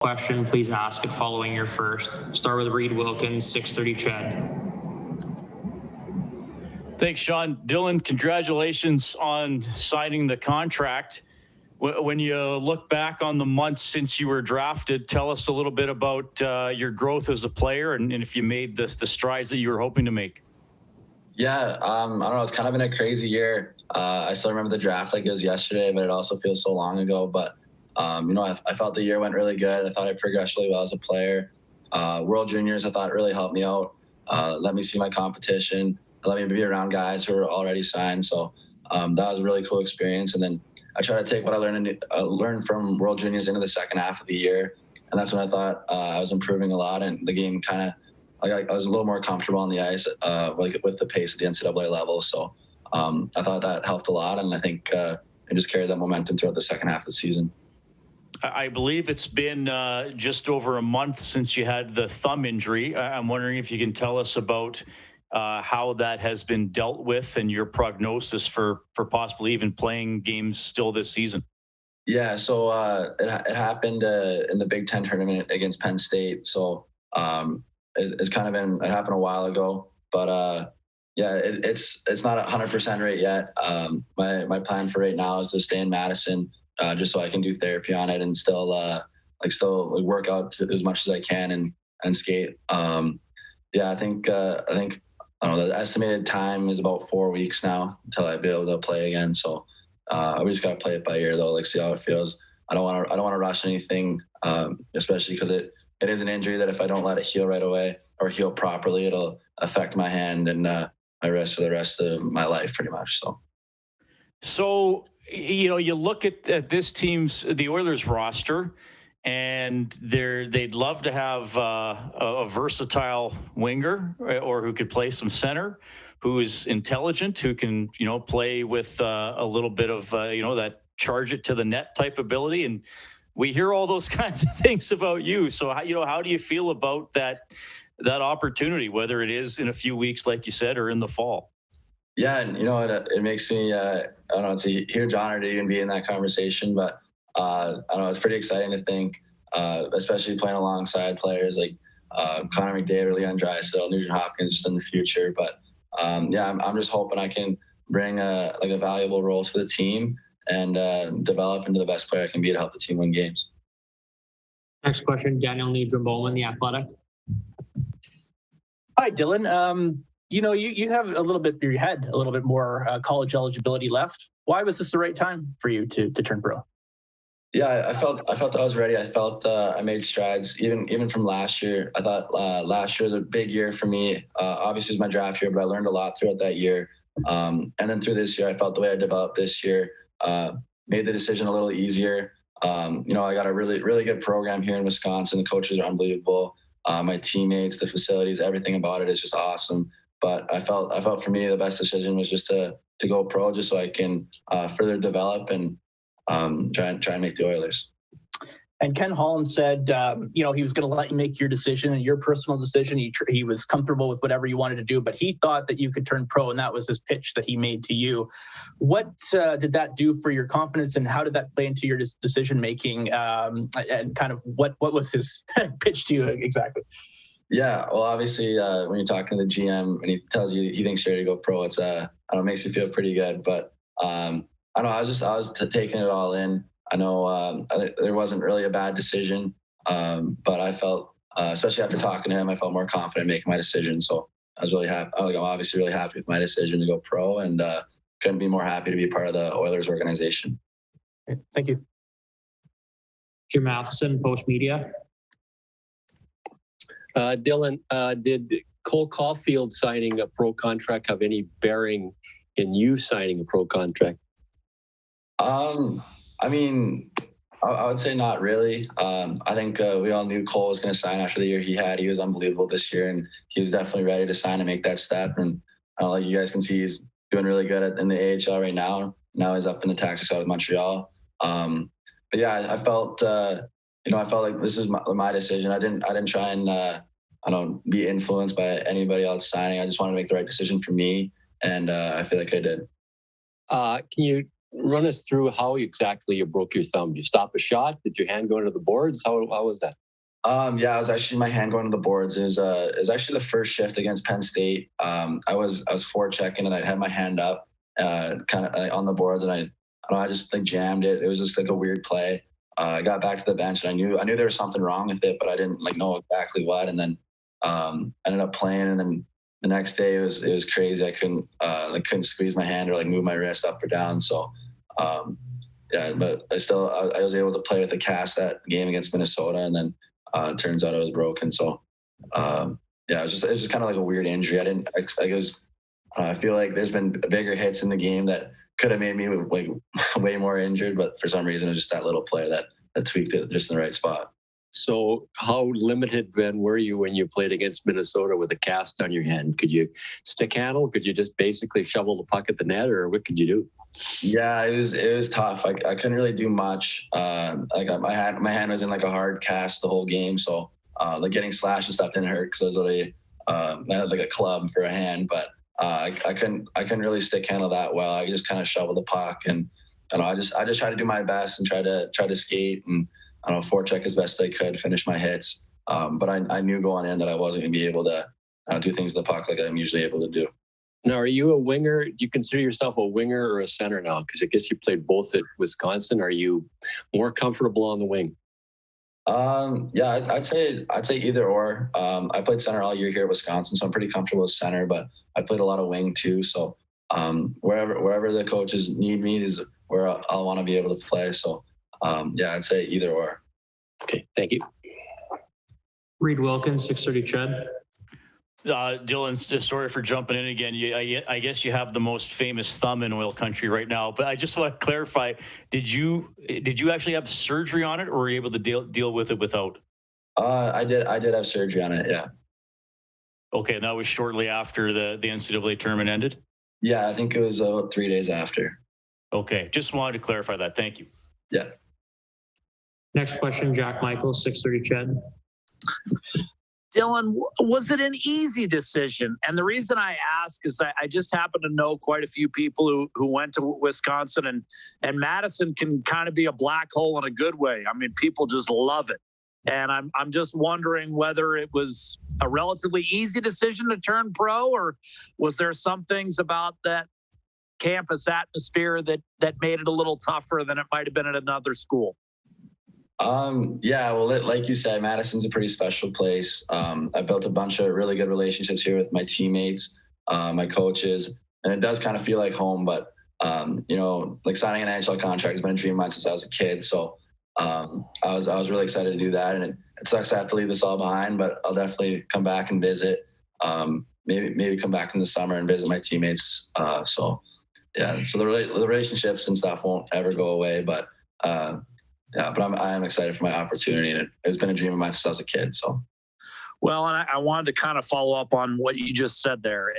Question, please ask it following your first. Start with Reed Wilkins, 630 Ched. Thanks, Sean. Dylan, congratulations on signing the contract. When you look back on the months since you were drafted, tell us a little bit about your growth as a player and if you made the strides that you were hoping to make. Yeah, I don't know. It's kind of been a crazy year. I still remember the draft like it was yesterday, but it also feels so long ago. But, I felt the year went really good. I thought I progressed really well as a player. World Juniors, I thought really helped me out. Let me see my competition. Let me be around guys who were already signed. So that was a really cool experience. And then I tried to take what I learned from World Juniors into the second half of the year. And that's when I thought I was improving a lot. And the game kind of, I was a little more comfortable on the ice with the pace at the NCAA level. So I thought that helped a lot. And I think I just carried that momentum throughout the second half of the season. I believe it's been just over a month since you had the thumb injury. I'm wondering if you can tell us about how that has been dealt with and your prognosis for possibly even playing games still this season. Yeah, so it happened in the Big Ten tournament against Penn State. So it's kind of been, it happened a while ago, but yeah, it's not 100% right yet. My plan for right now is to stay in Madison just so I can do therapy on it and still work out as much as I can and skate. Yeah, I think I don't know, the estimated time is about 4 weeks now until I'd be able to play again. So we just got to play it by ear though, like see how it feels. I don't want to rush anything, especially because it is an injury that if I don't let it heal right away or heal properly, it'll affect my hand and my wrist for the rest of my life pretty much. So you look at this team's, the Oilers roster, and they'd love to have a versatile winger or who could play some center, who is intelligent, who can play with a little bit of that charge it to the net type ability. And we hear all those kinds of things about you. So how do you feel about that opportunity, whether it is in a few weeks, like you said, or in the fall? Yeah, and it makes me I don't know, it's a huge honor to even be in that conversation, but I don't know, it's pretty exciting to think, especially playing alongside players like Connor McDavid, Leon Draisaitl, Nugent Hopkins just in the future. But yeah, I'm just hoping I can bring a valuable role to the team and develop into the best player I can be to help the team win games. Next question, Daniel Needram-Bowman, The Athletic. Hi, Dylan. You have a little bit, you had a little bit more college eligibility left. Why was this the right time for you to turn pro? Yeah, I felt that I was ready. I felt I made strides even from last year. I thought last year was a big year for me. Obviously, it was my draft year, but I learned a lot throughout that year. And then through this year, I felt the way I developed this year made the decision a little easier. I got a really, really good program here in Wisconsin. The coaches are unbelievable. My teammates, the facilities, everything about it is just awesome. But I felt for me the best decision was just to go pro, just so I can further develop and try and make the Oilers. And Ken Holland said, he was going to let you make your decision and your personal decision. He was comfortable with whatever you wanted to do, but he thought that you could turn pro, and that was his pitch that he made to you. What did that do for your confidence, and how did that play into your decision making? And kind of what was his pitch to you exactly? Yeah, well, obviously, when you're talking to the GM and he tells you he thinks you're ready to go pro, it's it makes you feel pretty good. But I don't know, I was taking it all in. I know there wasn't really a bad decision, but I felt, especially after talking to him, I felt more confident making my decision. So I was really happy. I'm obviously really happy with my decision to go pro, and couldn't be more happy to be part of the Oilers organization. Thank you. Jim Matheson, Post Media. Dylan, did Cole Caulfield signing a pro contract have any bearing in you signing a pro contract? I would say not really. I think we all knew Cole was going to sign after the year he had. He was unbelievable this year, and he was definitely ready to sign and make that step. And like you guys can see, he's doing really good in the AHL right now. Now he's up in the taxi squad with Montreal. But yeah, I felt like this is my decision. I didn't try and be influenced by anybody else signing. I just wanted to make the right decision for me, and I feel like I did. Can you Run us through how exactly you broke your thumb. You stop a shot? Did your hand go into the boards? How was that? Yeah, it was actually my hand going to the boards. It was actually the first shift against Penn State. I was forechecking and I had my hand up, kind of on the boards, and I don't know, I just like jammed it. It was just like a weird play. I got back to the bench and I knew there was something wrong with it, but I didn't like know exactly what. And then ended up playing, and then the next day it was crazy. I couldn't squeeze my hand or like move my wrist up or down. So yeah, but I was able to play with a cast that game against Minnesota, and then it turns out it was broken. So yeah, it was just kind of like a weird injury. I feel like there's been bigger hits in the game that could have made me like way more injured, but for some reason it was just that little play that tweaked it just in the right spot. So how limited then were you when you played against Minnesota with a cast on your hand? Could you stick handle? Could you just basically shovel the puck at the net, or what could you do? Yeah, it was tough. I couldn't really do much. My hand was in like a hard cast the whole game, so like getting slashed and stuff didn't hurt because I was already I had like a club for a hand, but I couldn't really stick handle that well. I just kind of shovel the puck, and I just tried to do my best and try to skate and forecheck as best I could, finish my hits. But I knew going in that I wasn't going to be able to do things with the puck like I'm usually able to do. Now, are you a winger? Do you consider yourself a winger or a center now? Because I guess you played both at Wisconsin. Are you more comfortable on the wing? Yeah, I'd say either or. I played center all year here at Wisconsin, so I'm pretty comfortable with center. But I played a lot of wing too. So wherever the coaches need me is where I'll want to be able to play. So yeah, I'd say either or. Okay, thank you. Reed Wilkins, 630 Chad. Dylan, sorry for jumping in again. I guess you have the most famous thumb in oil country right now, but I just want to clarify, did you actually have surgery on it, or were you able to deal with it without? I did have surgery on it, yeah. Okay, and that was shortly after the NCAA tournament ended? Yeah, I think it was 3 days after. Okay, just wanted to clarify that. Thank you. Yeah. Next question, Jack Michael, 630 Chad. Dylan, was it an easy decision? And the reason I ask is I just happen to know quite a few people who went to Wisconsin, and Madison can kind of be a black hole in a good way. I mean, people just love it. And I'm just wondering whether it was a relatively easy decision to turn pro, or was there some things about that campus atmosphere that made it a little tougher than it might have been at another school? Yeah, well, like you said, Madison's a pretty special place. I built a bunch of really good relationships here with my teammates, my coaches, and it does kind of feel like home. But like signing an NHL contract has been a dream of mine since I was a kid. So I was really excited to do that, and it sucks to have to leave this all behind. But I'll definitely come back and visit. Maybe come back in the summer and visit my teammates. So yeah, so the relationships and stuff won't ever go away, but. Yeah, but I am excited for my opportunity, and it's been a dream of mine since I was a kid. So, well, and I wanted to kind of follow up on what you just said there,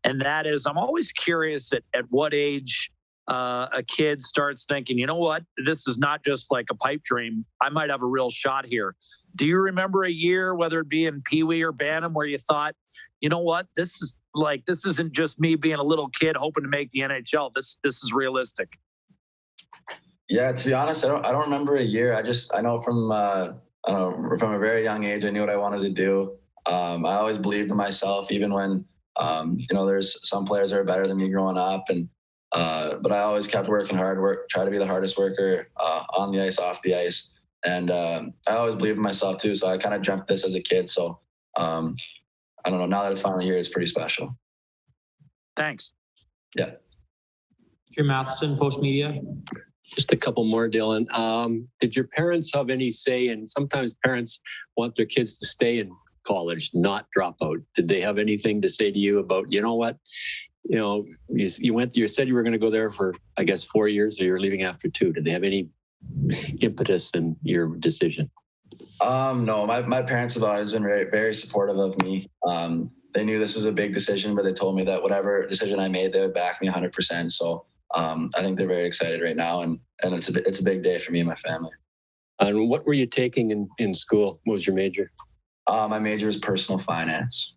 and that is, I'm always curious at what age a kid starts thinking, you know what, this is not just like a pipe dream. I might have a real shot here. Do you remember a year, whether it be in Pee Wee or Bantam, where you thought, you know what, this isn't just me being a little kid hoping to make the NHL. This is realistic. Yeah, to be honest, I don't remember a year. I know from a very young age, I knew what I wanted to do. I always believed in myself, even when there's some players that are better than me growing up, and but I always kept working hard, try to be the hardest worker on the ice, off the ice, and I always believed in myself too. So I kind of jumped this as a kid. So I don't know. Now that it's finally here, it's pretty special. Thanks. Yeah. Jim Matheson, Post Media. Just a couple more, Dylan. Did your parents have any say? And sometimes parents want their kids to stay in college, not drop out. Did they have anything to say to you about, you know what, you said you were going to go there for, I guess, 4 years, or you're leaving after 2. Did they have any impetus in your decision? No, my parents have always been very, very supportive of me. They knew this was a big decision, but they told me that whatever decision I made, they would back me 100%. So I think they're very excited right now, and it's a big day for me and my family. And what were you taking in school? What was your major? My major is personal finance.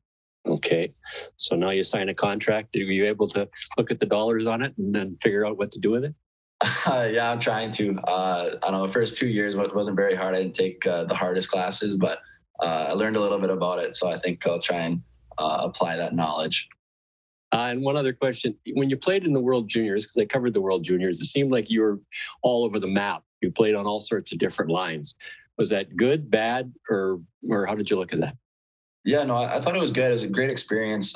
Okay, so now you sign a contract. Were you able to look at the dollars on it and then figure out what to do with it? Yeah, I'm trying to. I don't know. The first 2 years wasn't very hard. I didn't take the hardest classes, but I learned a little bit about it. So I think I'll try and apply that knowledge. And one other question. When you played in the World Juniors, because I covered the World Juniors, it seemed like you were all over the map. You played on all sorts of different lines. Was that good, bad, or how did you look at that? Yeah, no, I thought it was good. It was a great experience.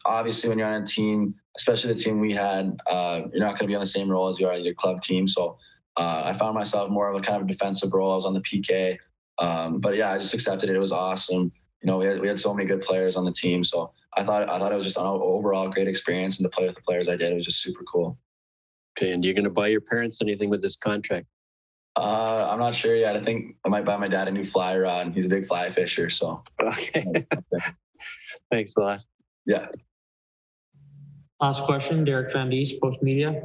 Obviously, when you're on a team, especially the team we had, you're not going to be on the same role as you are on your club team. So I found myself more of a kind of a defensive role. I was on the PK. But yeah, I just accepted it. It was awesome. We had so many good players on the team. So I thought it was just an overall great experience, and to play with the players I did, it was just super cool. Okay, and you're going to buy your parents anything with this contract? I'm not sure yet. I think I might buy my dad a new fly rod. He's a big fly fisher. So okay. Thanks a lot. Yeah. Last question, Derek Van Diest, Post Media.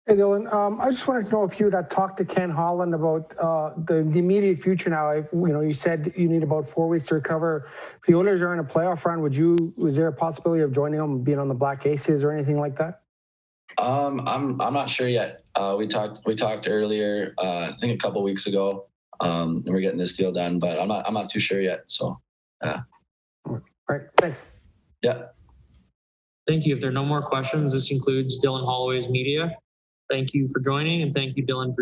Hey, Dylan. I just wanted to know if you had talked to Ken Holland about the immediate future now. You said you need about 4 weeks to recover. If the Oilers are in a playoff run, was there a possibility of joining them, being on the Black Aces or anything like that? I'm not sure yet. We talked earlier, I think a couple weeks ago, and we're getting this deal done, but I'm not too sure yet. So, yeah. All right. Thanks. Yeah. Thank you. If there are no more questions, this concludes Dylan Holloway's media. Thank you for joining, and thank you, Dylan, for your